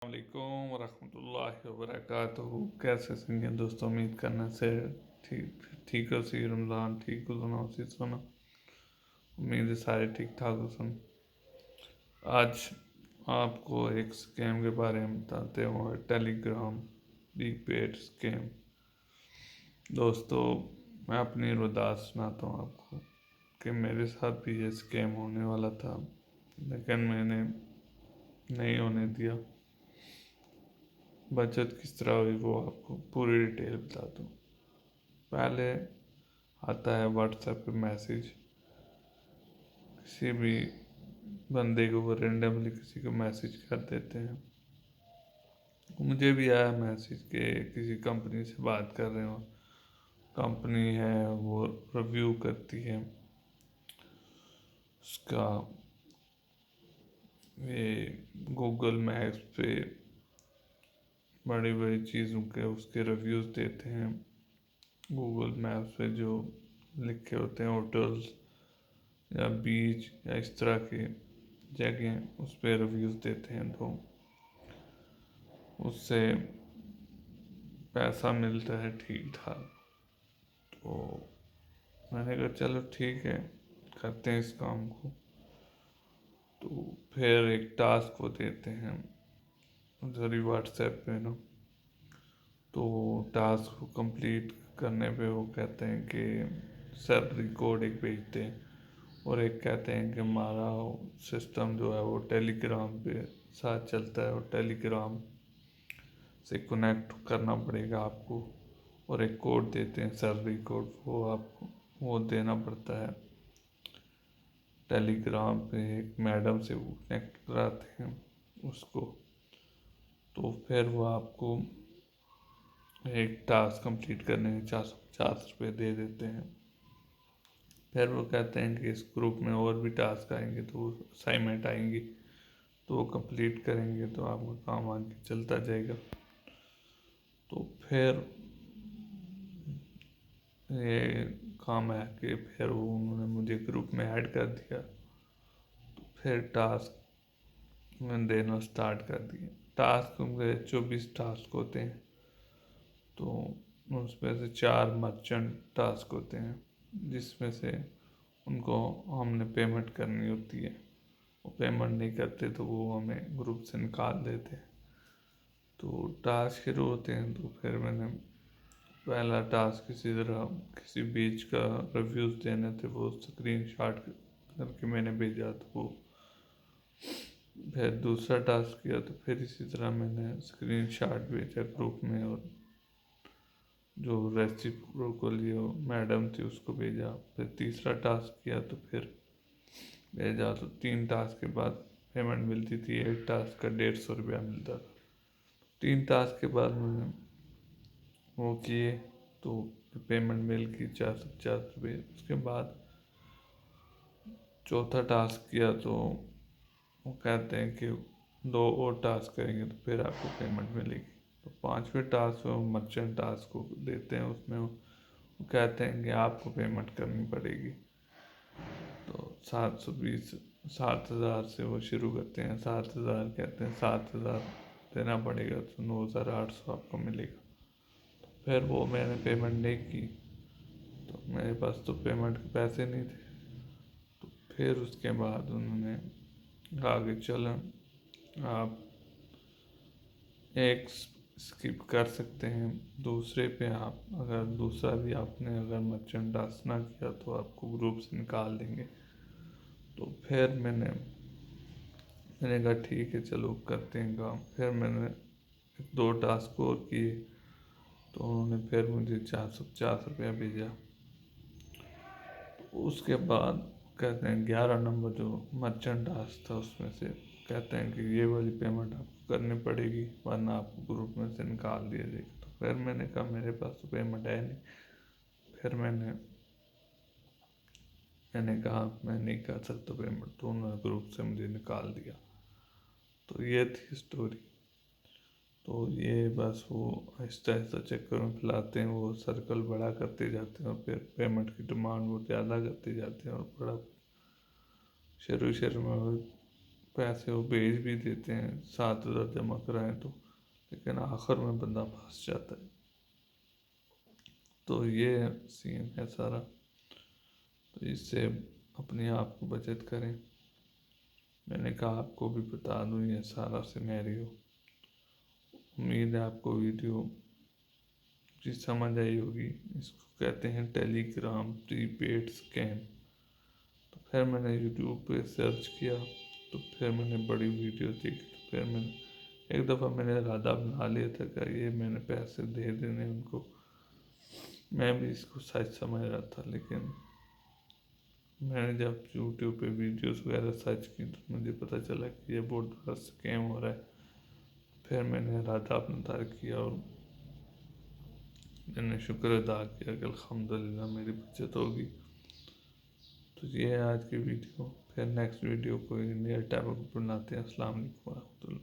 वालेकुम वरहमतुल्लाहि वबरकातुहू। कैसे संगे दोस्तों, उम्मीद करना से ठीक ठीक हो सी रमज़ान ठीक गुजरना सी सुना। उम्मीद है सारे ठीक ठाक हो सुन। आज आपको एक स्कैम के बारे में बताते हैं, टेलीग्राम डीप पेड स्कैम। दोस्तों, मैं अपनी रुदात सुनाता हूँ आपको कि मेरे साथ भी ये स्कैम होने वाला था, लेकिन मैंने नहीं होने दिया। बचत किस तरह हुई वो आपको पूरी डिटेल बता दूँ। पहले आता है व्हाट्सएप पे मैसेज, किसी भी बंदे को वो रेंडमली किसी को मैसेज कर देते हैं। मुझे भी आया मैसेज के किसी कंपनी से बात कर रहे हो, कंपनी है वो रिव्यू करती है उसका, ये गूगल मैप्स पे बड़ी बड़ी चीज़ों के उसके रिव्यूज़ देते हैं। गूगल मैप्स पे जो लिखे होते हैं होटल्स या बीच या इस तरह की जगह, उस पर रिव्यूज़ देते हैं, तो उससे पैसा मिलता है ठीक ठाक। तो मैंने कहा चलो ठीक है, करते हैं इस काम को। तो फिर एक टास्क वो देते हैं सॉरी व्हाट्सएप पे ना। तो टास्क को कंप्लीट करने पे वो कहते हैं कि सैलरी कोड एक भेजते हैं, और एक कहते हैं कि हमारा सिस्टम जो है वो टेलीग्राम पे साथ चलता है और टेलीग्राम से कनेक्ट करना पड़ेगा आपको, और एक कोड देते हैं सैलरी कोड, वो आपको वो देना पड़ता है। टेलीग्राम पे एक मैडम से वो कनेक्ट कराते हैं उसको। तो फिर वो आपको एक टास्क कंप्लीट करने के 450 रुपये दे देते हैं। फिर वो कहते हैं कि इस ग्रुप में और भी टास्क आएंगे, तो असाइनमेंट आएंगी, तो वो कंप्लीट करेंगे तो आपका काम आगे चलता जाएगा। तो फिर ये काम है कि फिर वो उन्होंने मुझे ग्रुप में ऐड कर दिया। तो फिर टास्क मैंने देना स्टार्ट कर दिए। टास्क मेरे 24 टास्क होते हैं, तो उसमें से 4 मर्चेंट टास्क होते हैं, जिसमें से उनको हमने पेमेंट करनी होती है। वो पेमेंट नहीं करते तो वो हमें ग्रुप से निकाल देते हैं। तो टास्क शुरू होते हैं, तो फिर मैंने पहला टास्क किसी तरह किसी बीच का रिव्यूज़ देने थे, वो स्क्रीन शॉट करके मैंने भेजा। तो वो फिर दूसरा टास्क किया, तो फिर इसी तरह मैंने स्क्रीन शॉट भेजा ग्रुप में, और जो रेसिप्रोकली मैडम थी उसको भेजा। फिर तीसरा टास्क किया तो फिर भेजा। तो 3 टास्क के बाद पेमेंट मिलती थी। एक टास्क का 150 रुपया मिलता था। 3 टास्क के बाद मैंने वो किए, तो पेमेंट मिल गई 450 रुपये। उसके बाद चौथा टास्क किया, तो वो कहते हैं कि 2 और टास्क करेंगे तो फिर आपको पेमेंट मिलेगी। तो 5वें टास्क में मर्चेंट टास्क को देते हैं, उसमें वो कहते हैं कि आपको पेमेंट करनी पड़ेगी। तो 720 7,000 से वो शुरू करते हैं। 7,000 कहते हैं, 7,000 देना पड़ेगा तो 9,800 आपको मिलेगा। फिर वो मैंने पेमेंट नहीं की, तो मेरे पास तो पेमेंट के पैसे नहीं थे। तो फिर उसके बाद उन्होंने आगे चलें, आप एक स्किप कर सकते हैं, दूसरे पे आप अगर दूसरा भी आपने अगर मर्चेंट टास्क ना किया तो आपको ग्रुप से निकाल देंगे। तो फिर मैंने कहा ठीक है चलो करते हैं काम। फिर मैंने 2 टास्क और किए, तो उन्होंने फिर मुझे 450 रुपया भेजा। तो उसके बाद कहते हैं 11 नंबर जो मर्चेंट टास्क था उसमें से कहते हैं कि ये वाली पेमेंट आपको करनी पड़ेगी, वरना आपको ग्रुप में से निकाल दिया जाएगा। तो फिर मैंने कहा मेरे पास तो पेमेंट है नहीं। फिर मैंने कहा मैं नहीं कर सकता पेमेंट, तो उन्होंने ग्रुप से मुझे निकाल दिया। तो ये थी स्टोरी। तो ये बस वो आहिस्ता आहिस्ता चक्कर में फैलाते हैं, वो सर्कल बड़ा करते जाते हैं, और फिर पेमेंट की डिमांड वो ज़्यादा करते जाते हैं, और बड़ा शुरू शुरू में वो पैसे वो भेज भी देते हैं 7,000 जमा कराएं तो, लेकिन आखिर में बंदा फंस जाता है। तो ये सीन है सारा। तो इससे अपने आप को बचत करें। मैंने कहा आपको भी बता दूं ये सारा सिनेरियो। उम्मीद है आपको वीडियो जी समझ आई होगी। इसको कहते हैं टेलीग्राम प्रीपेड स्कैम। तो फिर मैंने यूट्यूब पे सर्च किया, तो फिर मैंने बड़ी वीडियो देखी, तो फिर मैंने एक दफ़ा मैंने इरादा बना लिया था कि ये मैंने पैसे दे देने उनको। मैं भी इसको सच समझ रहा था, लेकिन मैंने जब यूट्यूब पे वीडियोस वगैरह सर्च की तो मुझे पता चला कि ये बहुत बड़ा स्कैम हो रहा है। फिर मैंने इरादा अपना तर्क किया और मैंने शुक्र अदा किया कि अल्हम्दुलिल्लाह मेरी बचत होगी। तो ये है आज की वीडियो। फिर नेक्स्ट वीडियो कोई नया टॉपिक बनाते हैं। अस्सलाम वालेकुम।